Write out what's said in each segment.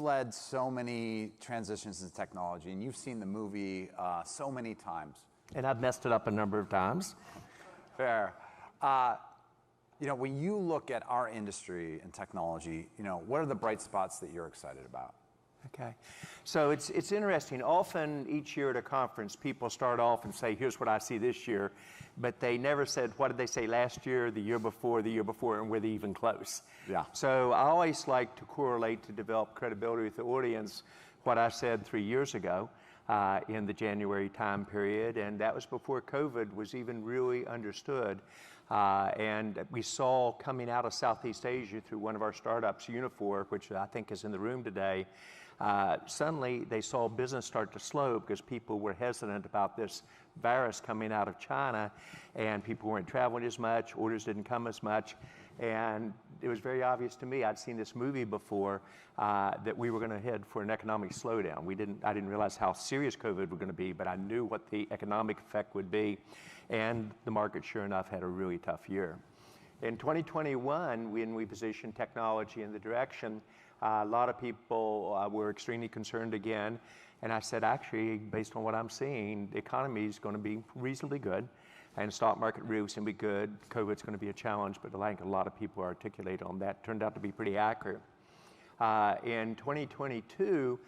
led so many transitions in technology, and you've seen the movie so many times. And I've messed it up a number of times. Fair. When you look at our industry and technology, what are the bright spots that you're excited about? Okay. So it's interesting. Often each year at a conference, people start off and say, here's what I see this year. But they never said, what did they say last year, the year before, and were they even close? Yeah. So I always like to correlate to develop credibility with the audience what I said 3 years ago in the January time period. And that was before COVID was even really understood. And we saw coming out of Southeast Asia through one of our startups, Unifor, which I think is in the room today, suddenly they saw business start to slow because people were hesitant about this virus coming out of China, and people weren't traveling as much, orders didn't come as much, and it was very obvious to me, I'd seen this movie before, that we were going to head for an economic slowdown. I didn't realize how serious COVID was going to be, but I knew what the economic effect would be, and the market, sure enough, had a really tough year. In 2021, when we positioned technology in the direction, a lot of people were extremely concerned again. And I said, actually, based on what I'm seeing, the economy is going to be reasonably good. And the stock market really is going to be good. COVID's going to be a challenge, but I think a lot of people articulate on that. Turned out to be pretty accurate. In 2022,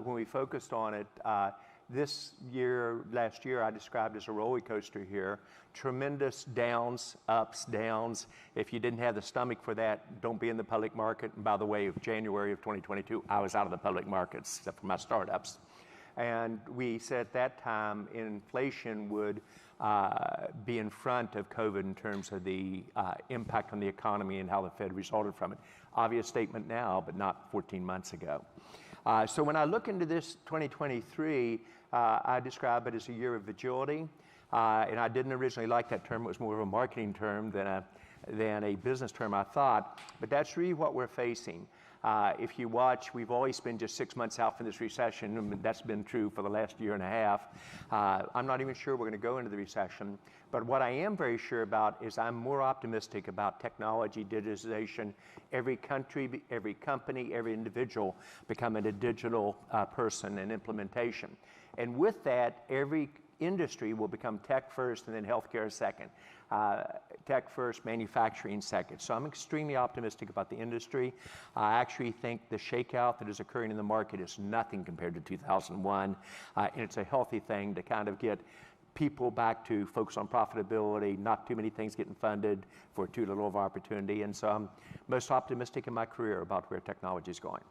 when we focused on it, last year, I described as a roller coaster here. Tremendous downs, ups, downs. If you didn't have the stomach for that, don't be in the public market. And by the way, of January of 2022, I was out of the public markets, except for my startups. And we said at that time, inflation would be in front of COVID in terms of the impact on the economy and how the Fed resulted from it. Obvious statement now, but not 14 months ago. So when I look into this 2023, I describe it as a year of agility. And I didn't originally like that term. It was more of a marketing term than a business term, I thought. But that's really what we're facing. If you watch, we've always been just 6 months out from this recession, and that's been true for the last year and a half. I'm not even sure we're going to go into the recession. But what I am very sure about is I'm more optimistic about technology, digitization, every country, every company, every individual becoming a digital person and implementation. And with that, every industry will become tech first and then healthcare second. Tech first, manufacturing second. So I'm extremely optimistic about the industry. I actually think the shakeout that is occurring in the market is nothing compared to 2001. And it's a healthy thing to kind of get people back to focus on profitability, not too many things getting funded for too little of opportunity. And so I'm most optimistic in my career about where technology is going.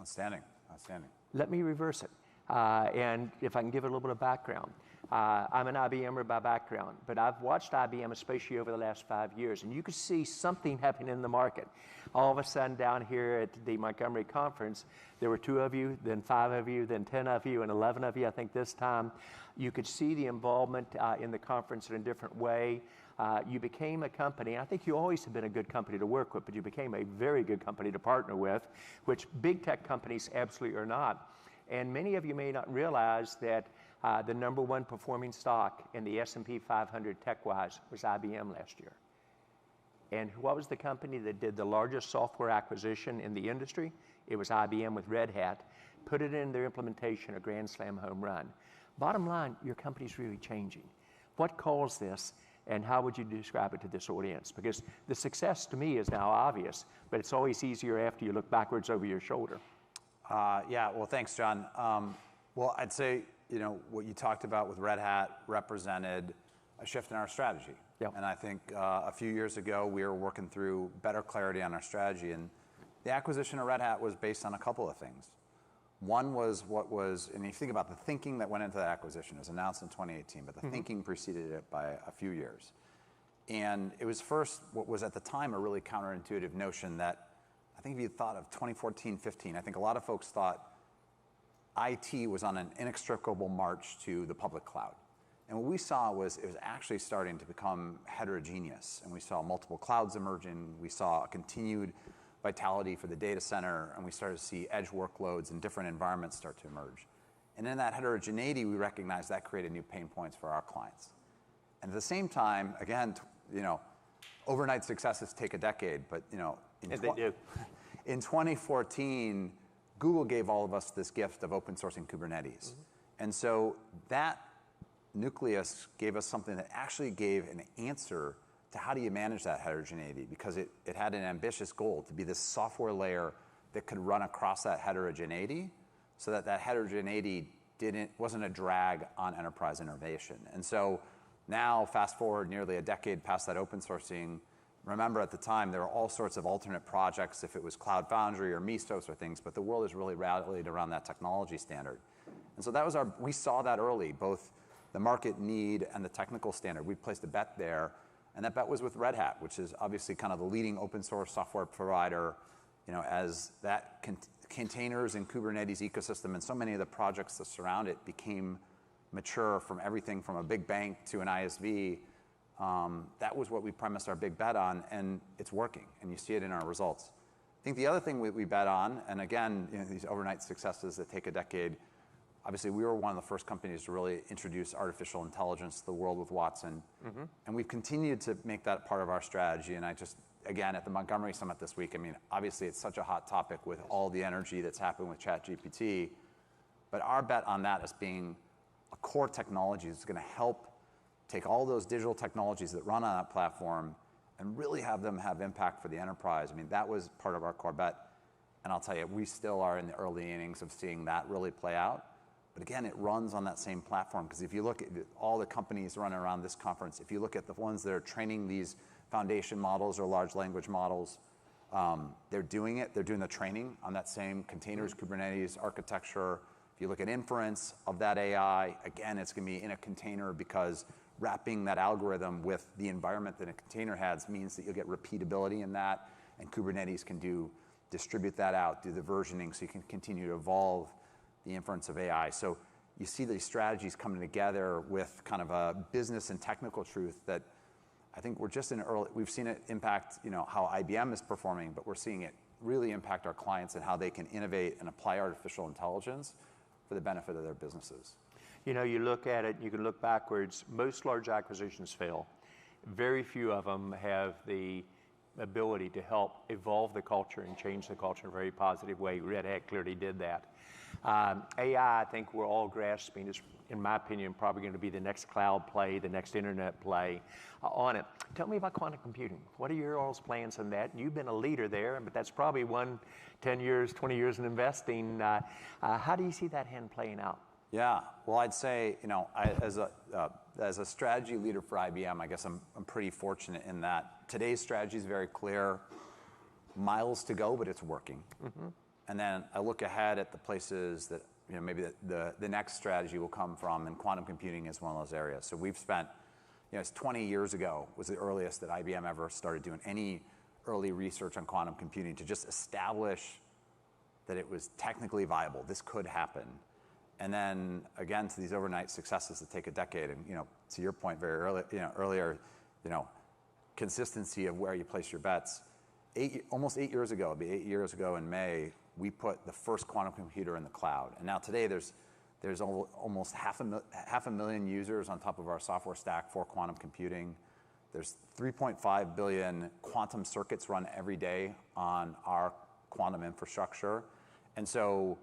Outstanding, outstanding. Let me reverse it. And if I can give a little bit of background. I'm an IBMer by background, but I've watched IBM, especially over the last 5 years, and you could see something happening in the market. All of a sudden down here at the Montgomery conference, there were 2 of you, then 5 of you, then 10 of you, and 11 of you, I think this time. You could see the involvement in the conference in a different way. You became a company, I think you always have been a good company to work with, but you became a very good company to partner with, which big tech companies absolutely are not. And many of you may not realize that the #1 performing stock in the S&P 500 tech-wise was IBM last year. And what was the company that did the largest software acquisition in the industry? It was IBM with Red Hat. Put it in their implementation, a grand slam home run. Bottom line, your company's really changing. What caused this, and how would you describe it to this audience? Because the success to me is now obvious, but it's always easier after you look backwards over your shoulder. Yeah, well, thanks, John. Well, I'd say, what you talked about with Red Hat represented a shift in our strategy. Yep. And I think a few years ago, we were working through better clarity on our strategy. And the acquisition of Red Hat was based on a couple of things. One was and you think about the thinking that went into that acquisition. It was announced in 2018, but the thinking preceded it by a few years. And it was first what was at the time a really counterintuitive notion that I think if you thought of 2014, 15, I think a lot of folks thought IT was on an inextricable march to the public cloud. And what we saw was it was actually starting to become heterogeneous. And we saw multiple clouds emerging. We saw a continued vitality for the data center. And we started to see edge workloads and different environments start to emerge. And in that heterogeneity, we recognized that created new pain points for our clients. And at the same time, again, overnight successes take a decade, but Yes, they do. In 2014, Google gave all of us this gift of open sourcing Kubernetes. And so that nucleus gave us something that actually gave an answer to how do you manage that heterogeneity, because it had an ambitious goal to be this software layer that could run across that heterogeneity so that that heterogeneity wasn't a drag on enterprise innovation. And so now, fast forward nearly a decade past that open sourcing, remember at the time there were all sorts of alternate projects, if it was Cloud Foundry or Mistos or things, but the world has really rallied around that technology standard. And so that was we saw that early, both the market need and the technical standard. We placed a bet there, and that bet was with Red Hat, which is obviously kind of the leading open source software provider, as that containers and Kubernetes ecosystem and so many of the projects that surround it became mature, from everything from a big bank to an ISV. That was what we premised our big bet on, and it's working, and you see it in our results. I think the other thing we bet on, and again, these overnight successes that take a decade, obviously we were one of the first companies to really introduce artificial intelligence to the world with Watson, and we've continued to make that part of our strategy. And again, at the Montgomery Summit this week, obviously it's such a hot topic with all the energy that's happened with ChatGPT, but our bet on that as being a core technology is going to help take all those digital technologies that run on that platform and really have them have impact for the enterprise. That was part of our core bet. And I'll tell you, we still are in the early innings of seeing that really play out. But again, it runs on that same platform, because if you look at all the companies running around this conference, if you look at the ones that are training these foundation models or large language models, they're doing the training on that same containers, Kubernetes architecture. If you look at inference of that AI, again, it's going to be in a container, because wrapping that algorithm with the environment that a container has means that you'll get repeatability in that, and Kubernetes can distribute that out, do the versioning, so you can continue to evolve the inference of AI. So you see these strategies coming together with kind of a business and technical truth that I think we're just we've seen it impact, how IBM is performing, but we're seeing it really impact our clients and how they can innovate and apply artificial intelligence for the benefit of their businesses. You look at it, you can look backwards. Most large acquisitions fail. Very few of them have the ability to help evolve the culture and change the culture in a very positive way. Red Hat clearly did that. AI, I think we're all grasping, is, in my opinion, probably going to be the next cloud play, the next internet play on it. Tell me about quantum computing. What are your all's plans on that? You've been a leader there, but that's probably 10 years, 20 years in investing. How do you see that hand playing out? Yeah, well, I'd say, as a strategy leader for IBM, I guess I'm pretty fortunate in that today's strategy is very clear, miles to go, but it's working. And then I look ahead at the places that maybe the next strategy will come from, and quantum computing is one of those areas. So we've spent, it's 20 years ago was the earliest that IBM ever started doing any early research on quantum computing to just establish that it was technically viable. This could happen. And then again, to these overnight successes that take a decade, and to your point very early, earlier, consistency of where you place your bets. Almost 8 years ago, it'll be 8 years ago in May, we put the first quantum computer in the cloud. And now today there's almost half a million users on top of our software stack for quantum computing. There's 3.5 billion quantum circuits run every day on our quantum infrastructure. And so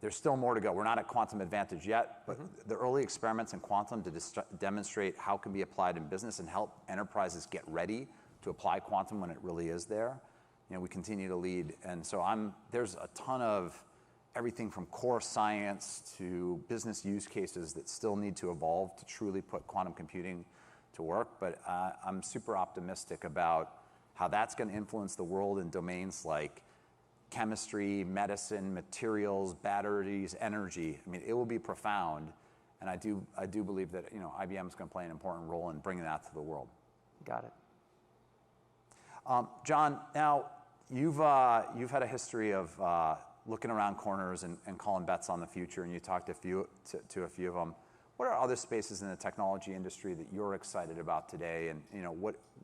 there's still more to go. We're not at quantum advantage yet, but the early experiments in quantum to demonstrate how it can be applied in business and help enterprises get ready to apply quantum when it really is there. We continue to lead. And so there's a ton of everything from core science to business use cases that still need to evolve to truly put quantum computing to work. But I'm super optimistic about how that's going to influence the world in domains like chemistry, medicine, materials, batteries, energy. It will be profound, and I do believe that IBM is going to play an important role in bringing that to the world. Got it. John, now you've had a history of looking around corners and calling bets on the future, and you talked to a few of them. what are other spaces in the technology industry that you're excited about today? And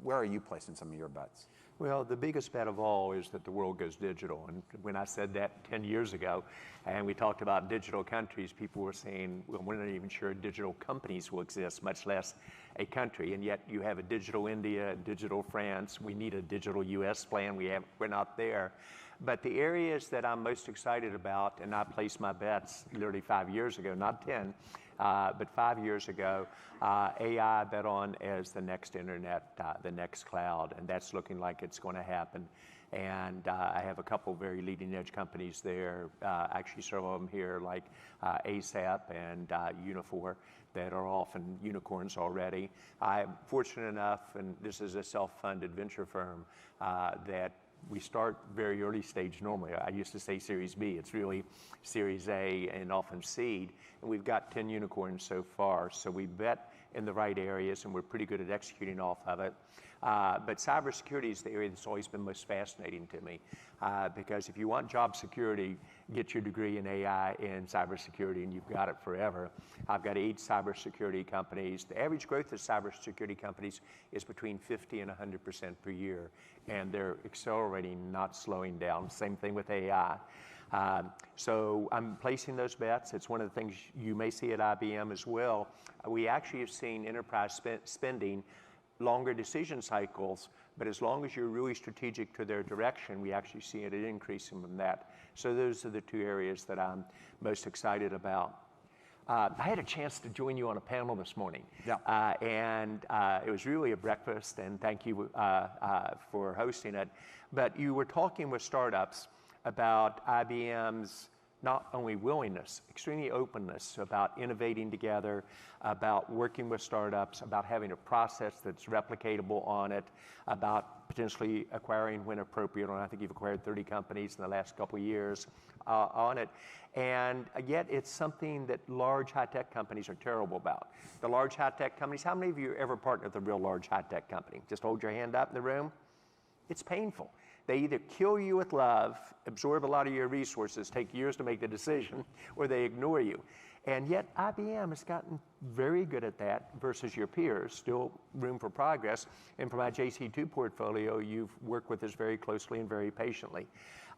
where are you placing some of your bets? Well, the biggest bet of all is that the world goes digital. And when I said that 10 years ago, and we talked about digital countries, people were saying, well, we're not even sure digital companies will exist, much less a country. And yet you have a digital India, a digital France. We need a digital US plan. We're not there. But the areas that I'm most excited about, and I placed my bets literally 5 years ago, not 10, but 5 years ago, AI bet on as the next internet, the next cloud, and that's looking like it's going to happen. And I have a couple very leading edge companies there, actually several of them here like ASAP and Unifor that are often unicorns already. I'm fortunate enough, and this is a self-funded venture firm, that we start very early stage normally. I used to say Series B. It's really Series A and often seed. And we've got 10 unicorns so far. So we bet in the right areas, and we're pretty good at executing off of it. But cybersecurity is the area that's always been most fascinating to me. Because if you want job security, get your degree in AI and cybersecurity, and you've got it forever. I've got 8 cybersecurity companies. The average growth of cybersecurity companies is between 50 and 100% per year, and they're accelerating, not slowing down. Same thing with AI. So I'm placing those bets. It's one of the things you may see at IBM as well. We actually have seen enterprise spending longer decision cycles, but as long as you're really strategic to their direction, we actually see it increasing from that. So those are the 2 areas that I'm most excited about. I had a chance to join you on a panel this morning. Yeah. And it was really a breakfast, and thank you for hosting it. But you were talking with startups about IBM's not only willingness, extremely openness about innovating together, about working with startups, about having a process that's replicatable on it, about potentially acquiring when appropriate. And I think you've acquired 30 companies in the last couple of years on it. And yet it's something that large high-tech companies are terrible about. The large high-tech companies, how many of you ever partnered with a real large high-tech company? Just hold your hand up in the room. It's painful. They either kill you with love, absorb a lot of your resources, take years to make the decision, or they ignore you. And yet IBM has gotten very good at that versus your peers, still room for progress. And for my JC2 portfolio, you've worked with us very closely and very patiently.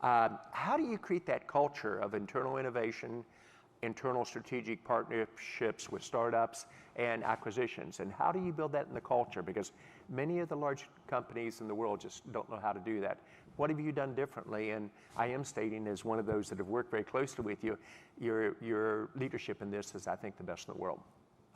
How do you create that culture of internal innovation, internal strategic partnerships with startups and acquisitions? And how do you build that in the culture? Because many of the large companies in the world just don't know how to do that. What have you done differently? And I am stating, as one of those that have worked very closely with you, your leadership in this is, I think, the best in the world.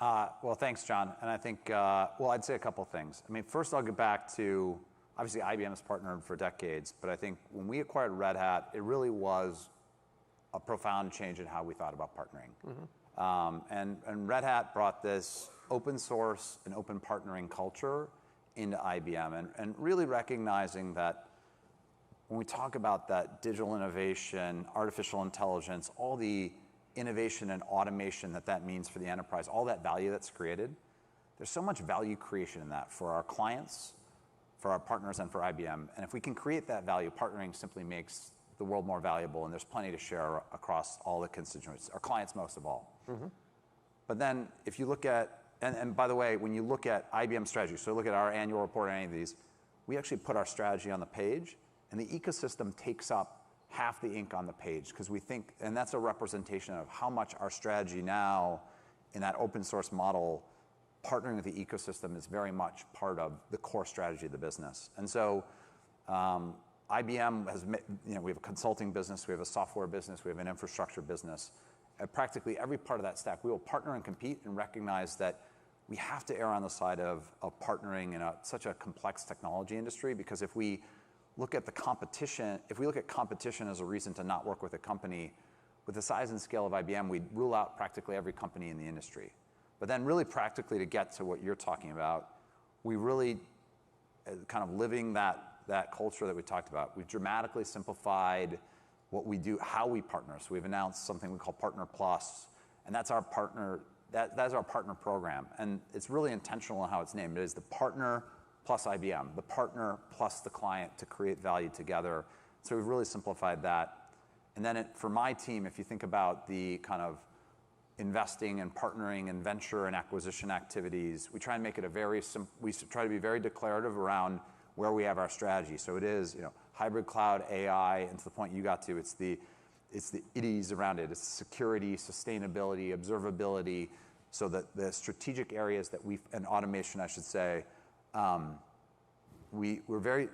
Well, thanks, John. And I think, I'd say a couple things. I mean, first I'll get back to, obviously IBM has partnered for decades, but I think when we acquired Red Hat, it really was a profound change in how we thought about partnering. Mm-hmm. And Red Hat brought this open source and open partnering culture into IBM, and really recognizing that when we talk about that digital innovation, artificial intelligence, all the innovation and automation that means for the enterprise, all that value that's created, there's so much value creation in that for our clients, for our partners, and for IBM. And if we can create that value, partnering simply makes the world more valuable, and there's plenty to share across all the constituents, our clients most of all. Mm-hmm. But then if you look at, and by the way, when you look at IBM strategy, so look at our annual report or any of these, we actually put our strategy on the page, and the ecosystem takes up half the ink on the page, because we think, and that's a representation of how much our strategy now in that open source model, partnering with the ecosystem is very much part of the core strategy of the business. And so IBM has, we have a consulting business, we have a software business, we have an infrastructure business. At practically every part of that stack, we will partner and compete and recognize that we have to err on the side of partnering in such a complex technology industry, because if we look at the competition, if we look at competition as a reason to not work with a company, with the size and scale of IBM, we'd rule out practically every company in the industry. But then really practically, to get to what you're talking about, we really kind of living that culture that we talked about. We've dramatically simplified what we do, how we partner. So we've announced something we call Partner Plus, and that's our partner, that's our partner program. And it's really intentional in how it's named. It is the partner plus IBM, the partner plus the client to create value together. So we've really simplified that. And then for my team, if you think about the kind of investing and partnering in venture and acquisition activities. We try and make it we try to be very declarative around where we have our strategy. So it is, hybrid cloud, AI, and to the point you got to, it's the IDs around it. It's security, sustainability, observability, so that the strategic areas and automation, I should say, we're very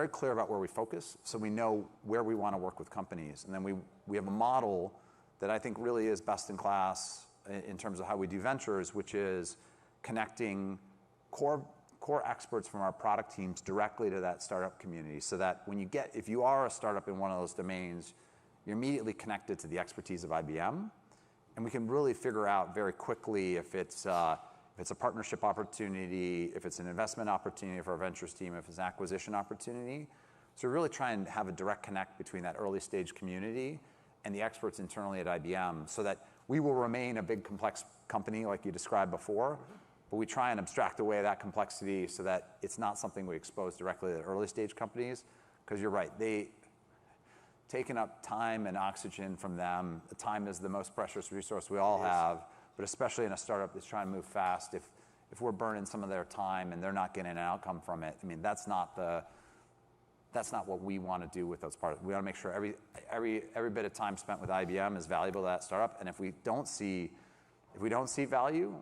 clear about where we focus, so we know where we want to work with companies. And then we have a model that I think really is best in class in terms of how we do ventures, which is connecting core experts from our product teams directly to that startup community, so that if you are a startup in one of those domains, you're immediately connected to the expertise of IBM, and we can really figure out very quickly if it's a partnership opportunity, if it's an investment opportunity for our ventures team, if it's an acquisition opportunity. So we really try and have a direct connect between that early stage community and the experts internally at IBM, so that we will remain a big complex company like you described before, but we try and abstract away that complexity so that it's not something we expose directly to the early stage companies, because you're right, taking up time and oxygen from them. Time is the most precious resource we all have, but especially in a startup that's trying to move fast, if we're burning some of their time and they're not getting an outcome from it, I mean, that's not what we want to do with those parts. We want to make sure every bit of time spent with IBM is valuable to that startup, and if we don't see value,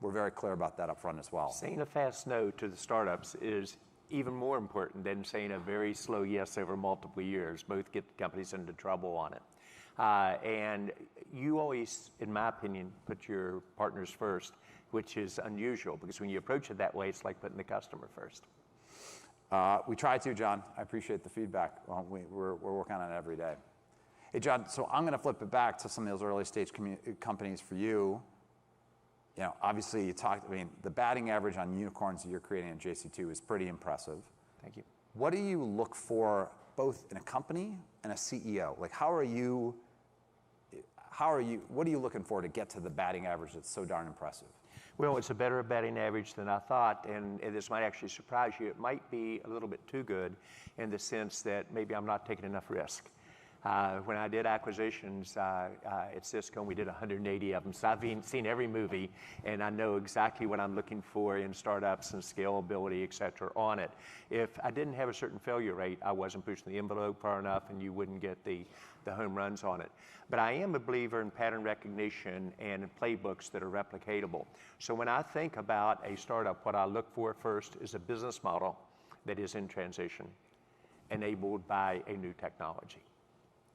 we're very clear about that up front as well. Saying a fast no to the startups is even more important than saying a very slow yes over multiple years. Both get companies into trouble on it. And you always, in my opinion, put your partners first, which is unusual, because when you approach it that way, it's like putting the customer first. We try to, John. I appreciate the feedback. We're working on it every day. Hey, John, so I'm going to flip it back to some of those early stage companies for you. Obviously the batting average on unicorns that you're creating at JC2 is pretty impressive. Thank you. What do you look for both in a company and a CEO? Like, what are you looking for to get to the batting average that's so darn impressive? Well, it's a better batting average than I thought, and this might actually surprise you. It might be a little bit too good in the sense that maybe I'm not taking enough risk. When I did acquisitions at Cisco, we did 180 of them. So I've seen every movie, and I know exactly what I'm looking for in startups and scalability, et cetera, on it. If I didn't have a certain failure rate, I wasn't pushing the envelope far enough, and you wouldn't get the home runs on it. But I am a believer in pattern recognition and in playbooks that are replicatable. So when I think about a startup, what I look for first is a business model that is in transition, enabled by a new technology.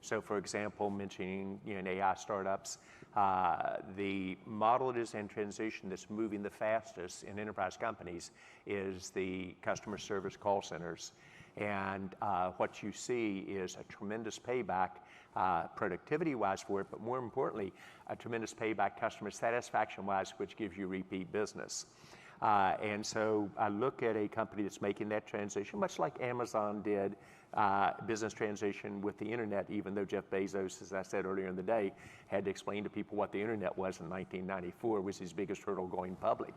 So for example, mentioning in AI startups, the model that is in transition that's moving the fastest in enterprise companies is the customer service call centers. And what you see is a tremendous payback productivity-wise for it, but more importantly, a tremendous payback customer satisfaction-wise, which gives you repeat business. And so I look at a company that's making that transition, much like Amazon did, business transition with the internet, even though Jeff Bezos, as I said earlier in the day, had to explain to people what the internet was in 1994, was his biggest hurdle going public.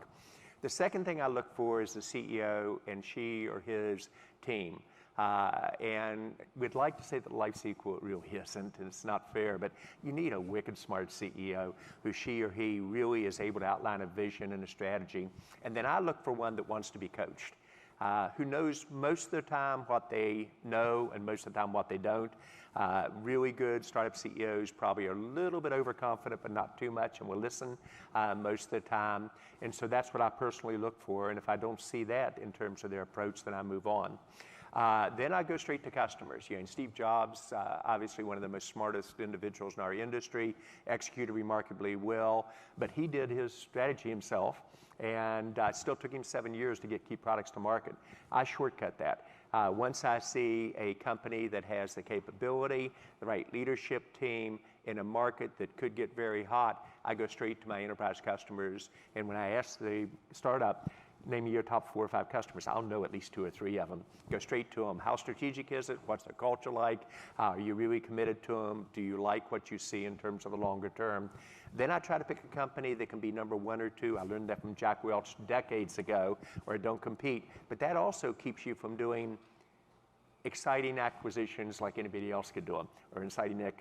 The second thing I look for is the CEO and she or his team. And we'd like to say that life's equal, it really isn't, and it's not fair, but you need a wicked smart CEO who she or he really is able to outline a vision and a strategy. And then I look for one that wants to be coached, who knows most of the time what they know and most of the time what they don't. Really good startup CEOs probably are a little bit overconfident, but not too much, and will listen most of the time. And so that's what I personally look for, and if I don't see that in terms of their approach, then I move on. Then I go straight to customers. And Steve Jobs, obviously one of the most smartest individuals in our industry, executed remarkably well, but he did his strategy himself, and it still took him 7 years to get key products to market. I shortcut that. Once I see a company that has the capability, the right leadership team, in a market that could get very hot, I go straight to my enterprise customers, and when I ask the startup, name me your top 4 or 5 customers, I'll know at least 2 or 3 of them. Go straight to them. How strategic is it? What's their culture like? Are you really committed to them? Do you like what you see in terms of the longer term? Then I try to pick a company that can be number 1 or 2. I learned that from Jack Welch decades ago, where don't compete. But that also keeps you from doing exciting acquisitions like anybody else could do them, or exciting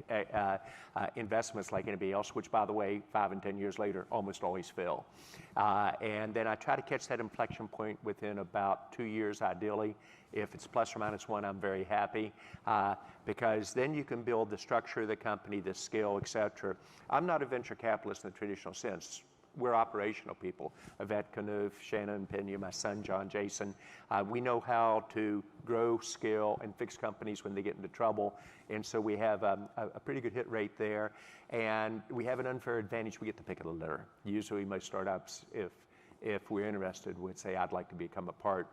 investments like anybody else, which, by the way, 5 and 10 years later, almost always fail. And then I try to catch that inflection point within about 2 years, ideally. If it's plus or minus 1, I'm very happy, because then you can build the structure of the company, the scale, et cetera. I'm not a venture capitalist in the traditional sense. We're operational people. Yvette Knuth, Shannon Pena, my son, John Jason. We know how to grow, scale, and fix companies when they get into trouble. And so we have a pretty good hit rate there. And we have an unfair advantage. We get the pick of the litter. Usually most startups, if we're interested, would say, I'd like to become a part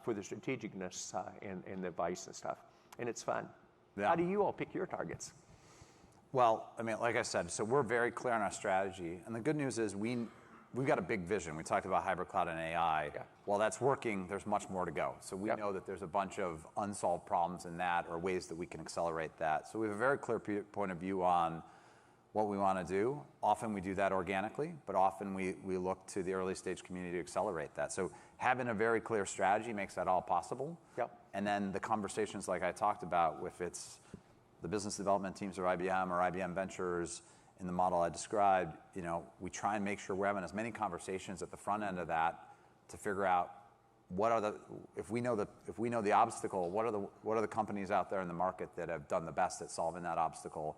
for the strategicness and the advice and stuff. And it's fun. Yeah. How do you all pick your targets? Well, I mean, like I said, so we're very clear on our strategy. And the good news is we've got a big vision. We talked about hybrid cloud and AI. Yeah. While that's working, there's much more to go. So we know that there's a bunch of unsolved problems in that, or ways that we can accelerate that. So we have a very clear point of view on what we want to do. Often we do that organically, but often we look to the early stage community to accelerate that. So having a very clear strategy makes that all possible. Yep. And then the conversations like I talked about, if it's the business development teams of IBM or IBM Ventures in the model I described, we try and make sure we're having as many conversations at the front end of that to figure out if we know the obstacle, what are the companies out there in the market that have done the best at solving that obstacle,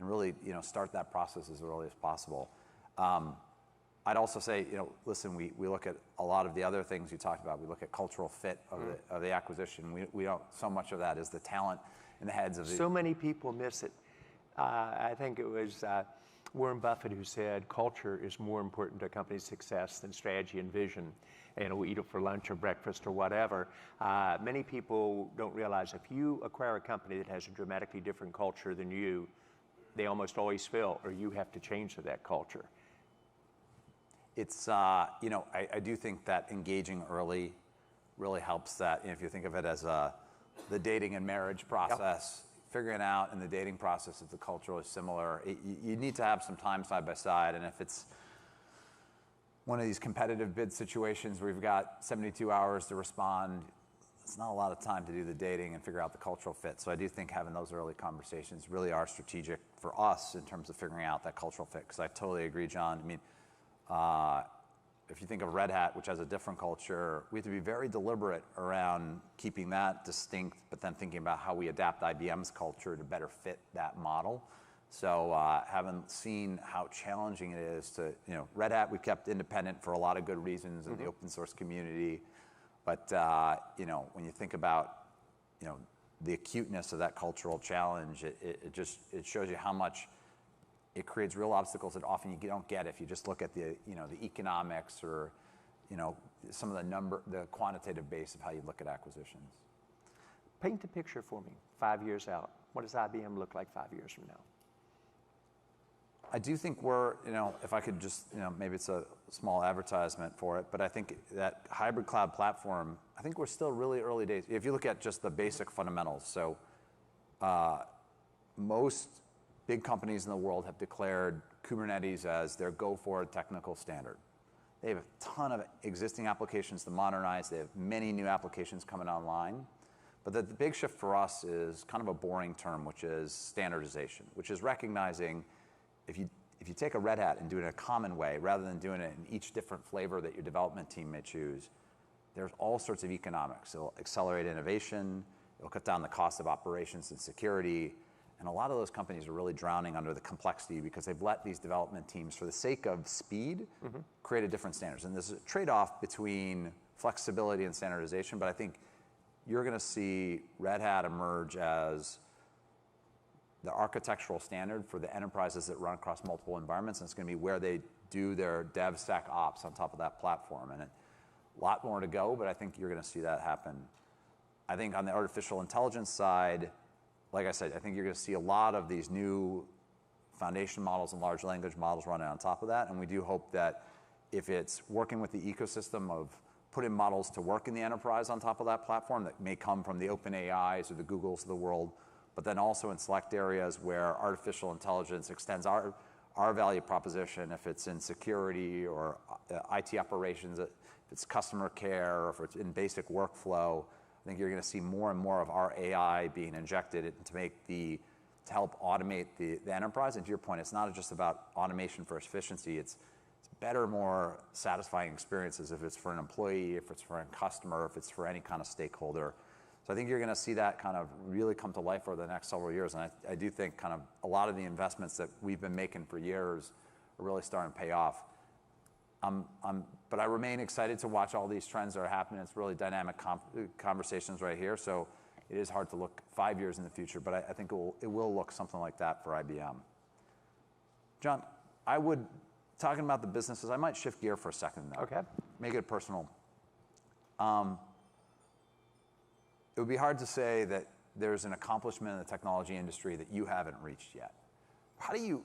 and really start that process as early as possible. I'd also say, listen, we look at a lot of the other things you talked about. We look at cultural fit of the acquisition. We don't, so much of that is the talent in the heads of the... So many people miss it. I think it was Warren Buffett who said culture is more important to a company's success than strategy and vision. And we eat it for lunch or breakfast or whatever. Many people don't realize if you acquire a company that has a dramatically different culture than you, they almost always fail, or you have to change to that culture. It's, I do think that engaging early really helps that. If you think of it as the dating and marriage process, figuring out in the dating process if the culture is similar, you need to have some time side by side. And if it's one of these competitive bid situations where you've got 72 hours to respond, it's not a lot of time to do the dating and figure out the cultural fit. So I do think having those early conversations really are strategic for us in terms of figuring out that cultural fit. Because I totally agree, John. I mean, if you think of Red Hat, which has a different culture, we have to be very deliberate around keeping that distinct, but then thinking about how we adapt IBM's culture to better fit that model. So having seen how challenging it is to, Red Hat, we kept independent for a lot of good reasons in the open source community. But, when you think about, the acuteness of that cultural challenge, it shows you how much it creates real obstacles that often you don't get if you just look at the economics or, some of the quantitative base of how you look at acquisitions. Paint the picture for me 5 years out. What does IBM look like 5 years from now? I do think we're, if I could just, maybe it's a small advertisement for it, but I think that hybrid cloud platform, I think we're still really early days. If you look at just the basic fundamentals, so most big companies in the world have declared Kubernetes as their go-forward technical standard. They have a ton of existing applications to modernize. They have many new applications coming online. But the big shift for us is kind of a boring term, which is standardization, which is recognizing if you take a Red Hat and do it in a common way, rather than doing it in each different flavor that your development team may choose, there's all sorts of economics. It'll accelerate innovation. It'll cut down the cost of operations and security. And a lot of those companies are really drowning under the complexity because they've let these development teams, for the sake of speed, create a different standards. And there's a trade-off between flexibility and standardization, but I think you're going to see Red Hat emerge as the architectural standard for the enterprises that run across multiple environments, and it's going to be where they do their DevSecOps on top of that platform. And a lot more to go, but I think you're going to see that happen. I think on the artificial intelligence side, like I said, I think you're going to see a lot of these new foundation models and large language models running on top of that. And we do hope that if it's working with the ecosystem of putting models to work in the enterprise on top of that platform that may come from the OpenAIs or the Googles of the world, but then also in select areas where artificial intelligence extends our value proposition, if it's in security or IT operations, if it's customer care, or if it's in basic workflow, I think you're going to see more and more of our AI being injected to help automate the enterprise. And to your point, it's not just about automation for efficiency. It's better, more satisfying experiences if it's for an employee, if it's for a customer, if it's for any kind of stakeholder. So I think you're going to see that kind of really come to life over the next several years. And I do think kind of a lot of the investments that we've been making for years are really starting to pay off. But I remain excited to watch all these trends that are happening. It's really dynamic conversations right here. So it is hard to look 5 years in the future, but I think it will look something like that for IBM. John, talking about the businesses, I might shift gear for a second though. Okay. Make it personal. It would be hard to say that there's an accomplishment in the technology industry that you haven't reached yet. How do you've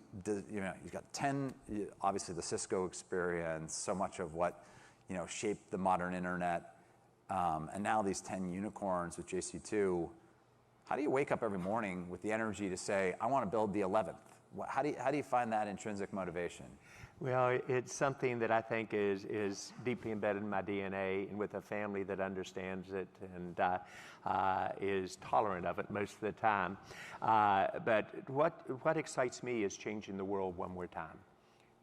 got 10, obviously the Cisco experience, so much of what, shaped the modern internet, and now these 10 unicorns with JC2. How do you wake up every morning with the energy to say, I want to build the 11th? How do you find that intrinsic motivation? Well, it's something that I think is deeply embedded in my DNA, and with a family that understands it and is tolerant of it most of the time. But what excites me is changing the world one more time.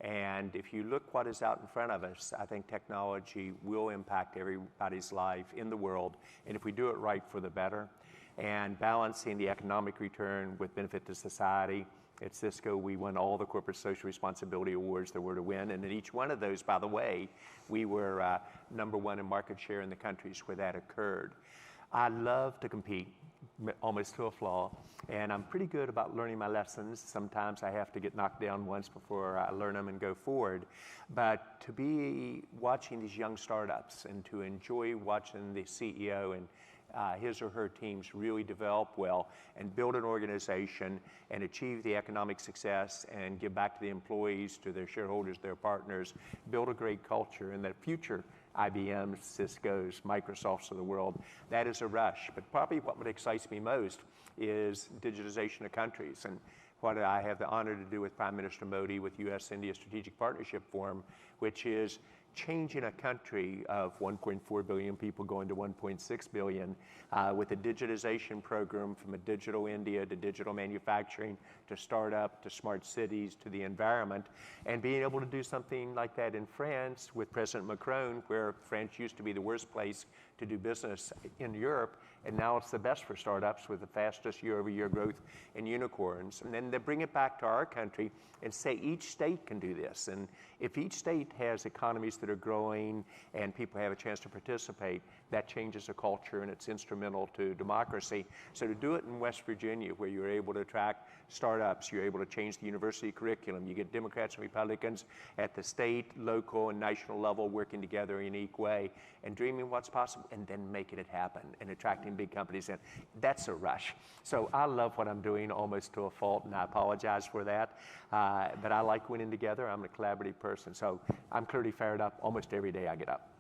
And if you look what is out in front of us, I think technology will impact everybody's life in the world, and if we do it right, for the better. And balancing the economic return with benefit to society. At Cisco, we won all the corporate social responsibility awards there were to win, and in each one of those, by the way, we were #1 in market share in the countries where that occurred. I love to compete, almost to a flaw, and I'm pretty good about learning my lessons. Sometimes I have to get knocked down once before I learn them and go forward. But to be watching these young startups and to enjoy watching the CEO and his or her teams really develop well and build an organization and achieve the economic success and give back to the employees, to their shareholders, their partners, build a great culture, and the future IBMs, Cisco's, Microsofts of the world, that is a rush. But probably what excites me most is digitization of countries, and what I have the honor to do with Prime Minister Modi with U.S.-India Strategic Partnership Forum, which is changing a country of 1.4 billion people going to 1.6 billion with a digitization program, from a digital India to digital manufacturing to startup to smart cities to the environment, and being able to do something like that in France with President Macron, where France used to be the worst place to do business in Europe, and now it's the best for startups with the fastest year-over-year growth in unicorns. And then they bring it back to our country and say each state can do this. And if each state has economies that are growing and people have a chance to participate, that changes the culture and it's instrumental to democracy. So to do it in West Virginia, where you're able to attract startups, you're able to change the university curriculum, you get Democrats and Republicans at the state, local, and national level working together in a unique way and dreaming what's possible and then making it happen and attracting big companies in. That's a rush. So I love what I'm doing almost to a fault, and I apologize for that. But I like winning together. I'm a collaborative person. So I'm clearly fired up almost every day I get up.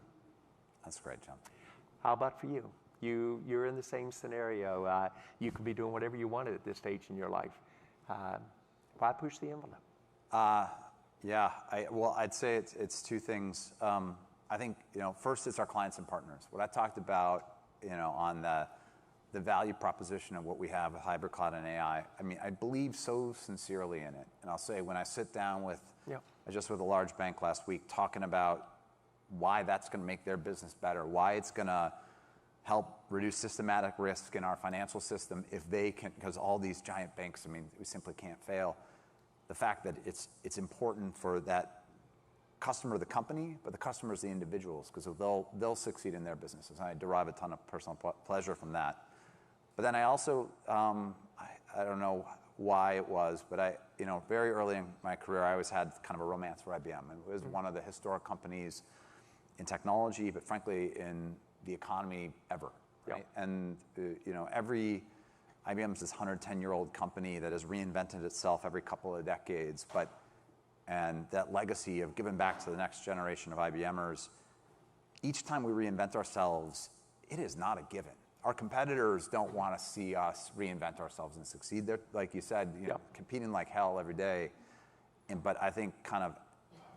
That's great, John. How about for you? You're in the same scenario. You could be doing whatever you wanted at this stage in your life. Why push the envelope? Yeah, I'd say it's two things. I think, first it's our clients and partners. What I talked about, on the value proposition of what we have with hybrid cloud and AI, I believe so sincerely in it. And I'll say, when I sit down with a large bank last week talking about why that's going to make their business better, why it's going to help reduce systematic risk in our financial system if they can, because all these giant banks, we simply can't fail. The fact that it's important for that customer, the company, but the customers, the individuals, because they'll succeed in their businesses. And I derive a ton of personal pleasure from that. But then I also, I don't know why it was, but very early in my career, I always had kind of a romance for IBM. It was one of the historic companies in technology, but frankly in the economy ever. Right? Yep. And IBM is this 110-year-old company that has reinvented itself every couple of decades, and that legacy of giving back to the next generation of IBMers, each time we reinvent ourselves, it is not a given. Our competitors don't want to see us reinvent ourselves and succeed. They're, like you said, competing like hell every day. But I think kind of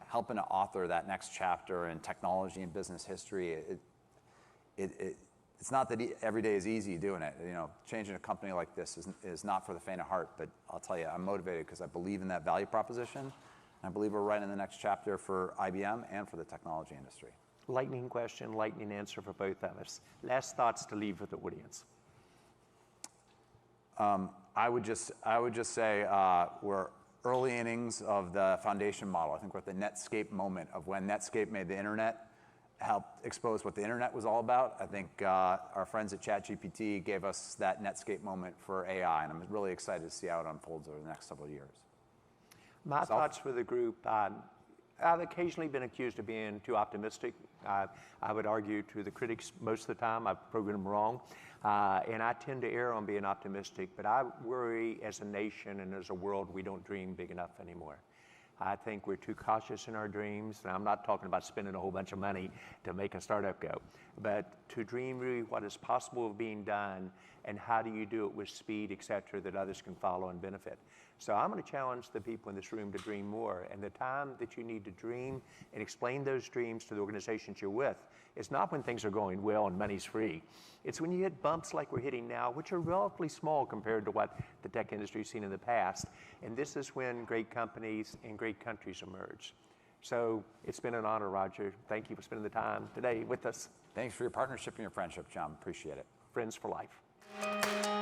helping to author that next chapter in technology and business history, it's not that every day is easy doing it. You know, changing a company like this is not for the faint of heart, but I'll tell you, I'm motivated because I believe in that value proposition. And I believe we're right in the next chapter for IBM and for the technology industry. Lightning question, lightning answer for both of us. Last thoughts to leave with the audience. I would just say we're early innings of the foundation model. I think we're at the Netscape moment of when Netscape made the internet, helped expose what the internet was all about. I think our friends at ChatGPT gave us that Netscape moment for AI, and I'm really excited to see how it unfolds over the next several years. My thoughts for the group, I've occasionally been accused of being too optimistic. I would argue to the critics most of the time I've proven them wrong. And I tend to err on being optimistic, but I worry as a nation and as a world we don't dream big enough anymore. I think we're too cautious in our dreams, and I'm not talking about spending a whole bunch of money to make a startup go, but to dream really what is possible of being done and how do you do it with speed, et cetera, that others can follow and benefit. So I'm going to challenge the people in this room to dream more, and the time that you need to dream and explain those dreams to the organizations you're with is not when things are going well and money's free. It's when you hit bumps like we're hitting now, which are relatively small compared to what the tech industry has seen in the past. And this is when great companies and great countries emerge. So it's been an honor, Roger. Thank you for spending the time today with us. Thanks for your partnership and your friendship, John. Appreciate it. Friends for life.